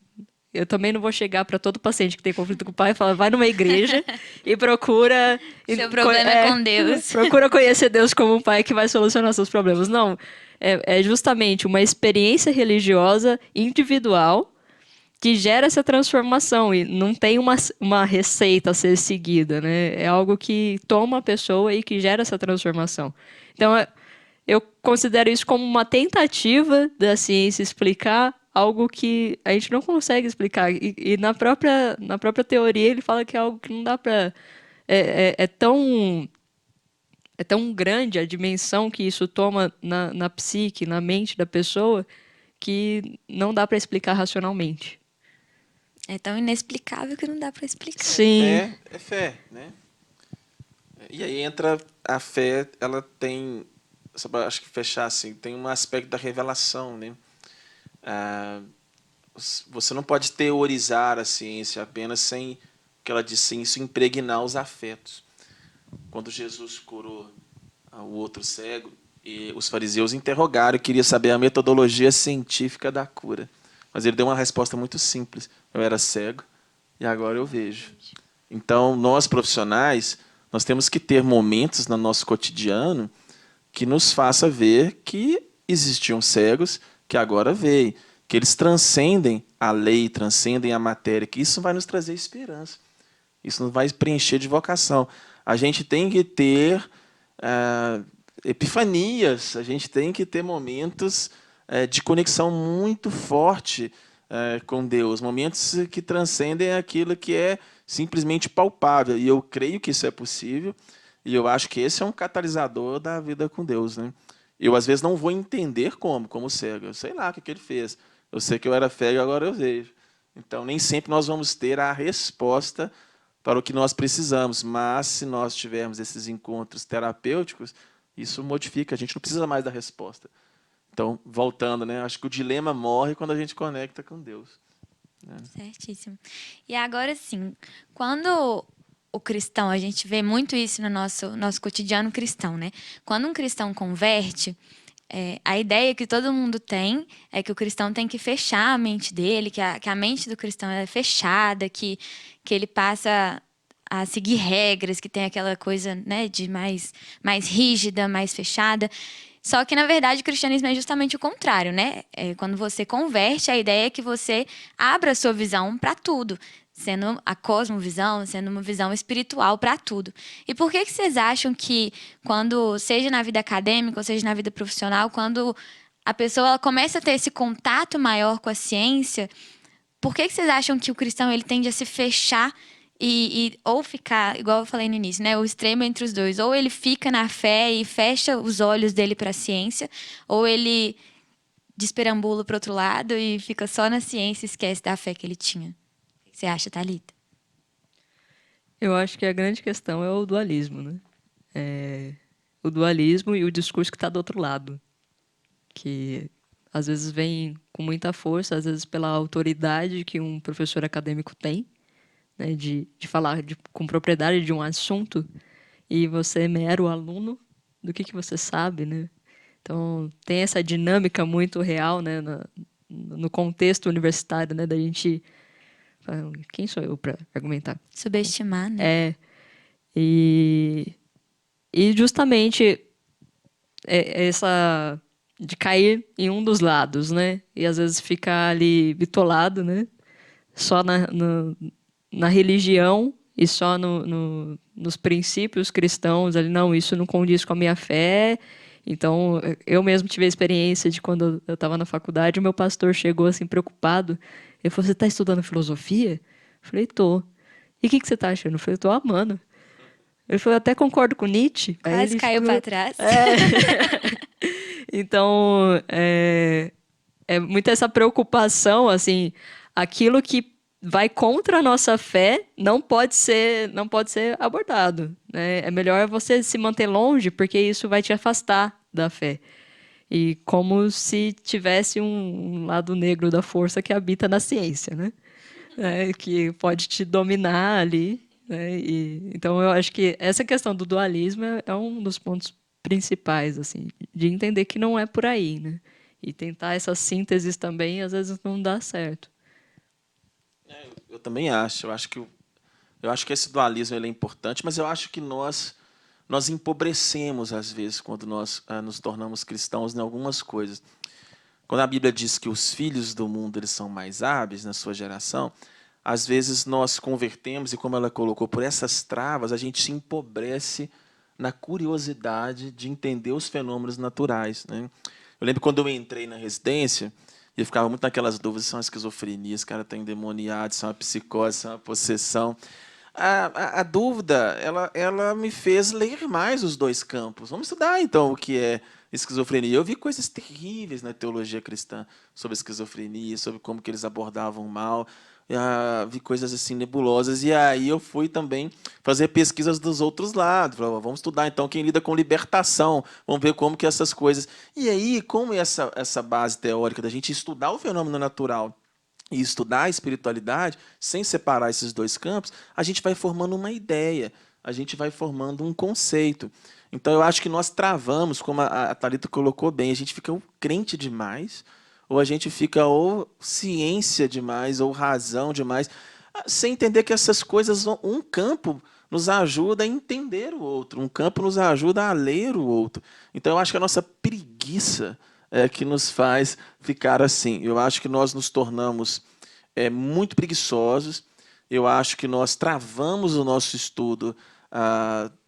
Eu também não vou chegar para todo paciente que tem conflito com o pai e falar, vai numa igreja e procura... Seu problema é com Deus. Procura conhecer Deus como um pai que vai solucionar seus problemas. Não, é justamente uma experiência religiosa individual que gera essa transformação e não tem uma receita a ser seguida, né? É algo que toma a pessoa e que gera essa transformação. Então, eu considero isso como uma tentativa da ciência explicar algo que a gente não consegue explicar. E na própria teoria ele fala que é algo que não dá para... É tão grande a dimensão que isso toma na psique, na mente da pessoa, que não dá para explicar racionalmente. É tão inexplicável que não dá para explicar. Sim. É fé, né? E aí entra a fé, ela tem, só para acho que fechar assim, tem um aspecto da revelação, né? Você não pode teorizar a ciência apenas sem, o que ela diz, sem isso impregnar os afetos. Quando Jesus curou o outro cego, e os fariseus interrogaram, queria saber a metodologia científica da cura. Mas ele deu uma resposta muito simples. Eu era cego e agora eu vejo. Então, nós profissionais, nós temos que ter momentos no nosso cotidiano que nos faça ver que existiam cegos que agora veem, que eles transcendem a lei, transcendem a matéria, que isso vai nos trazer esperança. Isso nos vai preencher de vocação. A gente tem que ter epifanias, a gente tem que ter momentos de conexão muito forte com Deus, momentos que transcendem aquilo que é simplesmente palpável. E eu creio que isso é possível, e eu acho que esse é um catalisador da vida com Deus, né? Eu, às vezes, não vou entender como cego. Eu sei lá o que ele fez. Eu sei que eu era cego, agora eu vejo. Então, nem sempre nós vamos ter a resposta para o que nós precisamos, mas se nós tivermos esses encontros terapêuticos, isso modifica, a gente não precisa mais da resposta. Então, voltando, né? Acho que o dilema morre quando a gente conecta com Deus. Certíssimo. E agora sim, quando o cristão, a gente vê muito isso no nosso cotidiano cristão, né? Quando um cristão converte, a ideia que todo mundo tem é que o cristão tem que fechar a mente dele, que a mente do cristão é fechada, que ele passa a seguir regras, que tem aquela coisa, né, de mais rígida, mais fechada. Só que, na verdade, o cristianismo é justamente o contrário, né? Quando você converte, a ideia é que você abra a sua visão para tudo, sendo a cosmovisão, sendo uma visão espiritual para tudo. E por que vocês acham que, quando, seja na vida acadêmica ou seja na vida profissional, quando a pessoa ela começa a ter esse contato maior com a ciência, por que vocês acham que o cristão ele tende a se fechar ou ficar, igual eu falei no início, né, o extremo entre os dois? Ou ele fica na fé e fecha os olhos dele para a ciência, ou ele desperambula para o outro lado e fica só na ciência e esquece da fé que ele tinha. O que você acha, Thalita? Eu acho que a grande questão é o dualismo, né? O dualismo e o discurso que está do outro lado, que às vezes vem com muita força, às vezes pela autoridade que um professor acadêmico tem, né, de falar com propriedade de um assunto, e você é mero aluno do que você sabe, né? Então, tem essa dinâmica muito real, né, no contexto universitário, né, da gente... Quem sou eu para argumentar? Subestimar, né? E justamente essa de cair em um dos lados, né? E às vezes ficar ali bitolado, né? Só na religião e só nos princípios cristãos ali, não, isso não condiz com a minha fé. Então, eu mesmo tive a experiência de quando eu estava na faculdade, o meu pastor chegou assim preocupado. Ele falou: "Você está estudando filosofia?" Eu falei: "Tô." "E o que você está achando?" Eu falei: "Tô amando." Ele falou: "Eu até concordo com Nietzsche." Aí Quase ele caiu ficou... para trás. Então, é muito essa preocupação, assim, aquilo que vai contra a nossa fé não pode ser abordado, né? É melhor você se manter longe, porque isso vai te afastar da fé. E como se tivesse um lado negro da força que habita na ciência, né? Que pode te dominar ali, né? Então eu acho que essa questão do dualismo é um dos pontos principais, assim, de entender que não é por aí, né? E tentar essas sínteses também, às vezes, não dá certo. Eu também acho. Eu acho que esse dualismo ele é importante, mas eu acho que nós empobrecemos às vezes quando nós nos tornamos cristãos em algumas coisas. Quando a Bíblia diz que os filhos do mundo eles são mais hábeis na sua geração, às vezes nós convertemos e, como ela colocou, por essas travas a gente se empobrece na curiosidade de entender os fenômenos naturais, né? Eu lembro quando eu entrei na residência, E eu ficava muito naquelas dúvidas, se é uma esquizofrenia, esse cara está endemoniado, se é uma psicose, se é uma possessão. A dúvida, ela me fez ler mais os dois campos. Vamos estudar, então, o que é esquizofrenia. Eu vi coisas terríveis na teologia cristã sobre esquizofrenia, sobre como que eles abordavam o mal. Vi coisas assim nebulosas. E aí eu fui também fazer pesquisas dos outros lados. Falei, vamos estudar, então, quem lida com libertação. Vamos ver como que essas coisas... E aí, como essa base teórica da gente estudar o fenômeno natural e estudar a espiritualidade, sem separar esses dois campos, a gente vai formando uma ideia, a gente vai formando um conceito. Então, eu acho que nós travamos, como a Thalita colocou bem, a gente fica ou crente demais, ou a gente fica ou ciência demais, ou razão demais, sem entender que essas coisas, um campo nos ajuda a entender o outro, um campo nos ajuda a ler o outro. Então, eu acho que a nossa preguiça que nos faz ficar assim. Eu acho que nós nos tornamos muito preguiçosos, eu acho que nós travamos o nosso estudo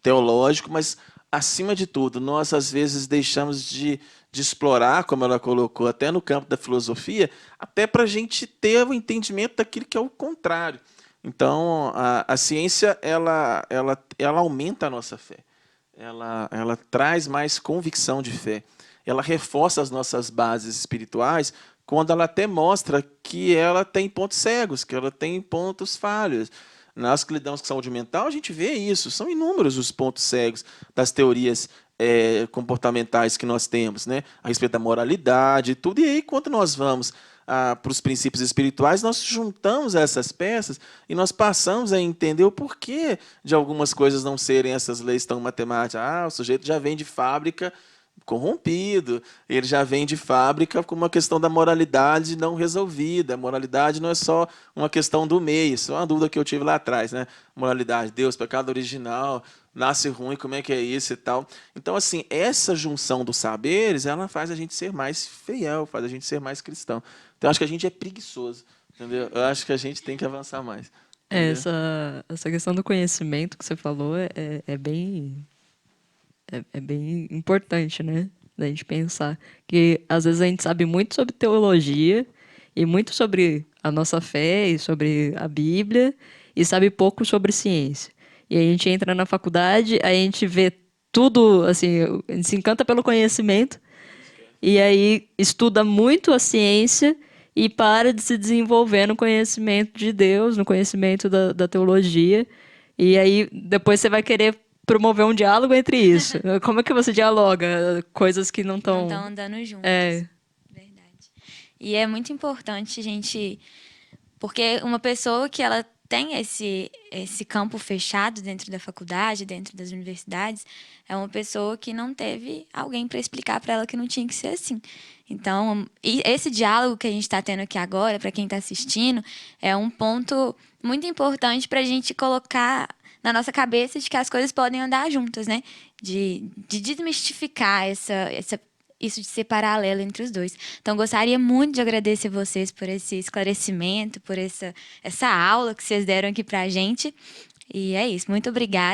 teológico, mas, acima de tudo, nós, às vezes, deixamos de explorar, como ela colocou, até no campo da filosofia, até para a gente ter o entendimento daquilo que é o contrário. Então, a ciência ela aumenta a nossa fé, ela traz mais convicção de fé, ela reforça as nossas bases espirituais, quando ela até mostra que ela tem pontos cegos, que ela tem pontos falhos. Nós que lidamos com saúde mental, a gente vê isso. São inúmeros os pontos cegos das teorias comportamentais que nós temos, né? A respeito da moralidade e tudo. E aí, quando nós vamos para os princípios espirituais, nós juntamos essas peças e nós passamos a entender o porquê de algumas coisas não serem essas leis tão matemáticas. O sujeito já vem de fábrica corrompido, ele já vem de fábrica com uma questão da moralidade não resolvida. A moralidade não é só uma questão do meio, isso é uma dúvida que eu tive lá atrás, né? Moralidade, Deus, pecado original, nasce ruim, como é que é isso e tal. Então, assim, essa junção dos saberes, ela faz a gente ser mais fiel, faz a gente ser mais cristão. Então, eu acho que a gente é preguiçoso, entendeu? Eu acho que a gente tem que avançar mais. Essa questão do conhecimento que você falou é bem importante, né? Da gente pensar que às vezes a gente sabe muito sobre teologia e muito sobre a nossa fé e sobre a Bíblia e sabe pouco sobre ciência. E a gente entra na faculdade, a gente vê tudo, assim, a gente se encanta pelo conhecimento e aí estuda muito a ciência e para de se desenvolver no conhecimento de Deus, no conhecimento da teologia. E aí depois você vai querer promover um diálogo entre isso. Como é que você dialoga coisas que não estão... Não estão andando juntas. Verdade. E é muito importante a gente... Porque uma pessoa que ela tem esse campo fechado dentro da faculdade, dentro das universidades, é uma pessoa que não teve alguém para explicar para ela que não tinha que ser assim. Então, esse diálogo que a gente está tendo aqui agora, para quem está assistindo, é um ponto muito importante para a gente colocar na nossa cabeça de que as coisas podem andar juntas, né? De desmistificar isso de ser paralelo entre os dois. Então, gostaria muito de agradecer vocês por esse esclarecimento, por essa aula que vocês deram aqui pra gente. E é isso. Muito obrigada.